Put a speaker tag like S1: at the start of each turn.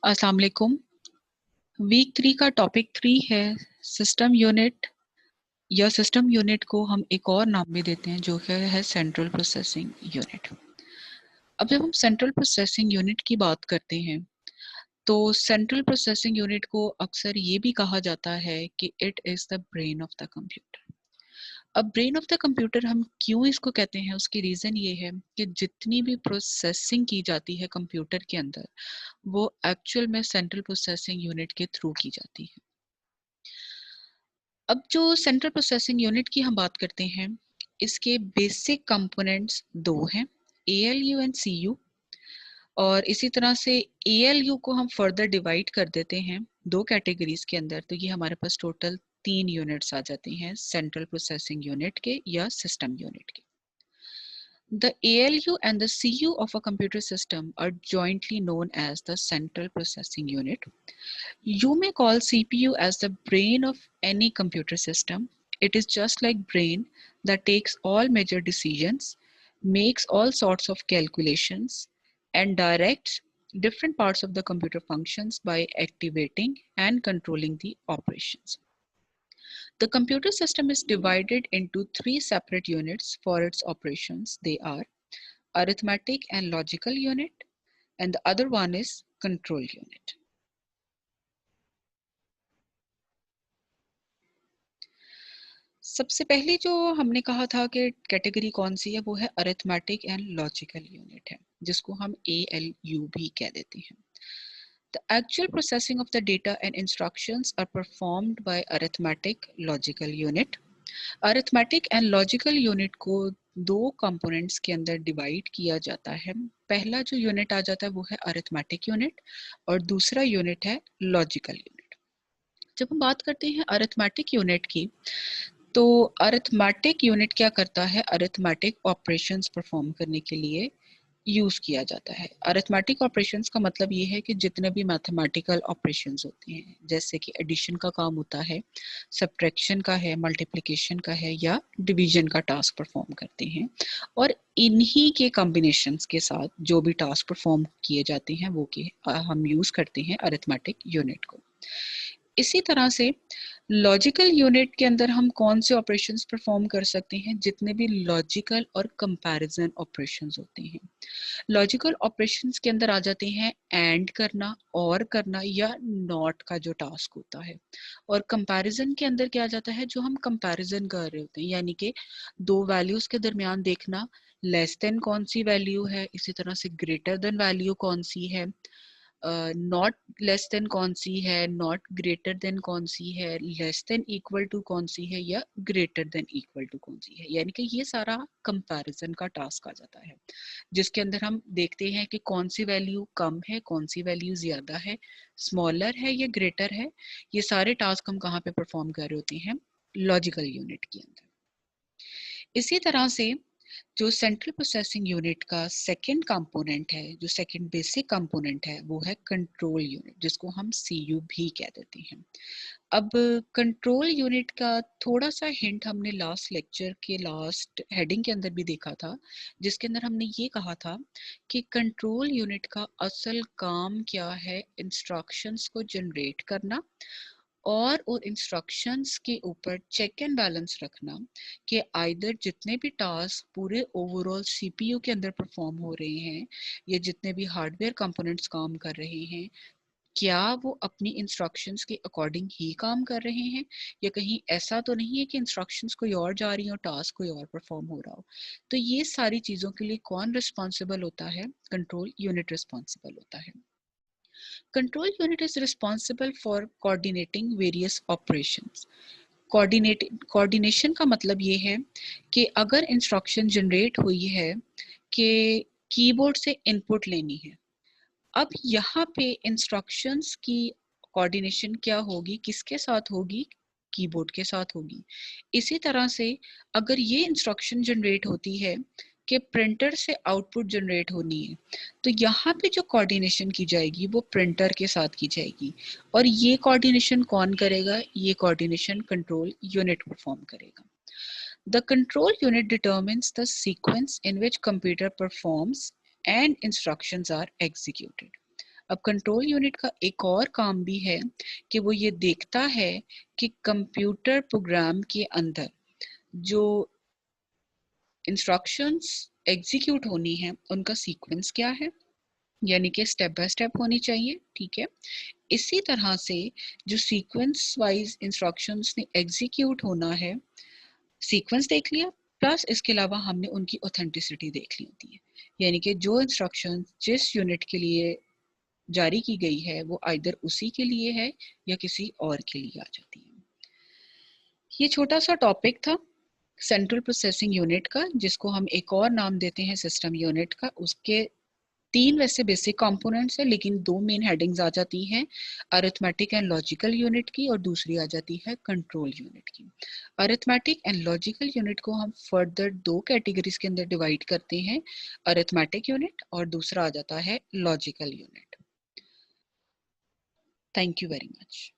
S1: अस्सलाम वालेकुम। वीक 3 का टॉपिक 3 है सिस्टम यूनिट, या सिस्टम यूनिट को हम एक और नाम भी देते हैं जो है सेंट्रल प्रोसेसिंग यूनिट। अब जब हम सेंट्रल प्रोसेसिंग यूनिट की बात करते हैं तो सेंट्रल प्रोसेसिंग यूनिट को अक्सर ये भी कहा जाता है कि it is the brain of the computer. अब ब्रेन ऑफ द कंप्यूटर हम क्यों इसको कहते हैं, उसकी रीजन ये है कि जितनी भी प्रोसेसिंग की जाती है कंप्यूटर के अंदर वो एक्चुअल में सेंट्रल प्रोसेसिंग यूनिट के थ्रू की जाती है। अब जो सेंट्रल प्रोसेसिंग यूनिट की हम बात करते हैं, इसके बेसिक कंपोनेंट्स दो हैं, ALU एंड CU। और इसी तरह से ALU को हम फर्दर डिवाइड कर देते हैं दो कैटेगरीज के अंदर, तो ये हमारे पास टोटल 3 यूनिट्स आ जाती हैं सेंट्रल प्रोसेसिंग यूनिट के या सिस्टम यूनिट के। The ALU and the CU of a computer system are jointly known as the central processing unit. You may call CPU as the brain of any computer system. It is just like brain that takes all major decisions, makes all sorts of calculations, and directs different parts of the computer functions by activating and controlling the operations. The computer system is divided into 3 separate units for its operations. They are arithmetic and logical unit, and the other one is control unit. सबसे पहले जो हमने कहा था कि category कौन सी है, वो है अरिथमेटिक एंड लॉजिकल यूनिट है, जिसको हम ALU भी कह देते हैं। The actual processing of the data and instructions are performed by arithmetic logical unit. Arithmetic and logical unit को दो कंपोनेंट्स के अंदर डिवाइड किया जाता है। पहला जो यूनिट आ जाता है वो है अरिथमेटिक यूनिट और दूसरा यूनिट है लॉजिकल यूनिट। जब हम बात करते हैं अरिथमेटिक यूनिट की, तो अरिथमेटिक यूनिट क्या करता है, अरिथमेटिक ऑपरेशंस परफॉर्म करने के लिए यूज किया जाता है। अरिथमेटिक ऑपरेशंस का मतलब ये है कि जितने भी मैथमेटिकल ऑपरेशंस होते हैं, जैसे कि एडिशन का काम होता है, सब्ट्रैक्शन का है, मल्टीप्लिकेशन का है, या डिवीजन का टास्क परफॉर्म करते हैं, और इन्हीं के कॉम्बिनेशंस के साथ जो भी टास्क परफॉर्म किए जाते हैं वो हम यूज करते हैं अरिथमेटिक यूनिट को। इसी तरह से लॉजिकल यूनिट के अंदर हम कौन से ऑपरेशंस परफॉर्म कर सकते हैं, जितने भी लॉजिकल और कंपैरिजन ऑपरेशंस होते हैं। लॉजिकल ऑपरेशंस के अंदर आ जाते हैं एंड करना, और करना, या नॉट का जो टास्क होता है। और कंपैरिजन के अंदर क्या आ जाता है, जो हम कंपैरिजन कर रहे होते हैं, यानी कि दो वैल्यूज के दरमियान देखना, लेस देन कौन सी वैल्यू है, इसी तरह से ग्रेटर देन वैल्यू कौन सी है, नॉट लेस देन कौन सी है, नॉट ग्रेटर देन कौन सी है, लेस देन इक्वल टू कौन सी है, या ग्रेटर देन इक्वल टू कौन सी है। यानी कि ये सारा कंपैरिजन का टास्क आ जाता है, जिसके अंदर हम देखते हैं कि कौन सी वैल्यू कम है, कौन सी वैल्यू ज्यादा है, स्मॉलर है या ग्रेटर है। ये सारे टास्क हम कहाँ पे परफॉर्म कर रहे होते हैं, लॉजिकल यूनिट के अंदर। इसी तरह से जो सेंट्रल प्रोसेसिंग यूनिट का सेकंड कंपोनेंट है, जो सेकंड बेसिक कंपोनेंट है, वो है कंट्रोल यूनिट, जिसको हम CU भी कह देते हैं। अब कंट्रोल यूनिट का थोड़ा सा हिंट हमने लास्ट लेक्चर के लास्ट हेडिंग के अंदर भी देखा था, जिसके अंदर हमने ये कहा था कि कंट्रोल यूनिट का असल काम क्या है, इंस्ट्रक्शंस को जनरेट करना और उन इंस्ट्रक्शंस के ऊपर चेक एंड बैलेंस रखना कि आइदर जितने भी टास्क पूरे ओवरऑल CPU के अंदर परफॉर्म हो रहे हैं, या जितने भी हार्डवेयर कंपोनेंट्स काम कर रहे हैं, क्या वो अपनी इंस्ट्रक्शंस के अकॉर्डिंग ही काम कर रहे हैं, या कहीं ऐसा तो नहीं है कि इंस्ट्रक्शंस कोई और जा रही हो, टास्क कोई और परफॉर्म हो रहा हो। तो ये सारी चीज़ों के लिए कौन रिस्पॉन्सिबल होता है, कंट्रोल यूनिट रिस्पॉन्सिबल होता है। Control unit is responsible for coordinating various operations. Coordination का मतलब ये है कि अगर इंस्ट्रक्शन जनरेट हुई है कि कीबोर्ड से इनपुट लेनी है, अब यहाँ पे इंस्ट्रक्शंस की कोऑर्डिनेशन क्या होगी, किसके साथ होगी, कीबोर्ड के साथ होगी। इसी तरह से अगर ये इंस्ट्रक्शन जनरेट होती है कि प्रिंटर से आउटपुट जनरेट होनी है, तो यहाँ पे जो कोऑर्डिनेशन की जाएगी वो प्रिंटर के साथ की जाएगी, और ये कोऑर्डिनेशन कौन करेगा, ये कोऑर्डिनेशन कंट्रोल यूनिट परफॉर्म करेगा। The control unit determines the sequence in which computer performs and instructions are executed. अब कंट्रोल यूनिट का एक और काम भी है कि वो ये देखता है कि कंप्यूटर प्रोग्राम के अंदर जो इंस्ट्रक्शंस एग्जीक्यूट होनी है उनका सीक्वेंस क्या है, यानी कि स्टेप बाय स्टेप होनी चाहिए, ठीक है। इसी तरह से जो सीक्वेंस वाइज इंस्ट्रक्शंस ने एग्जीक्यूट होना है, सीक्वेंस देख लिया, प्लस इसके अलावा हमने उनकी ऑथेंटिसिटी देख ली होती है, यानी कि जो इंस्ट्रक्शन जिस यूनिट के लिए जारी की गई है वो आइदर उसी के लिए है या किसी और के लिए आ जाती है। ये छोटा सा टॉपिक था सेंट्रल प्रोसेसिंग यूनिट का, जिसको हम एक और नाम देते हैं सिस्टम यूनिट का। उसके तीन वैसे बेसिक कंपोनेंट्स है, लेकिन दो मेन हेडिंग्स आ जाती हैं, अरिथमेटिक एंड लॉजिकल यूनिट की और दूसरी आ जाती है कंट्रोल यूनिट की। अरिथमेटिक एंड लॉजिकल यूनिट को हम फर्दर दो कैटेगरीज के अंदर डिवाइड करते हैं, अरिथमेटिक यूनिट और दूसरा आ जाता है logical unit. Thank you very much.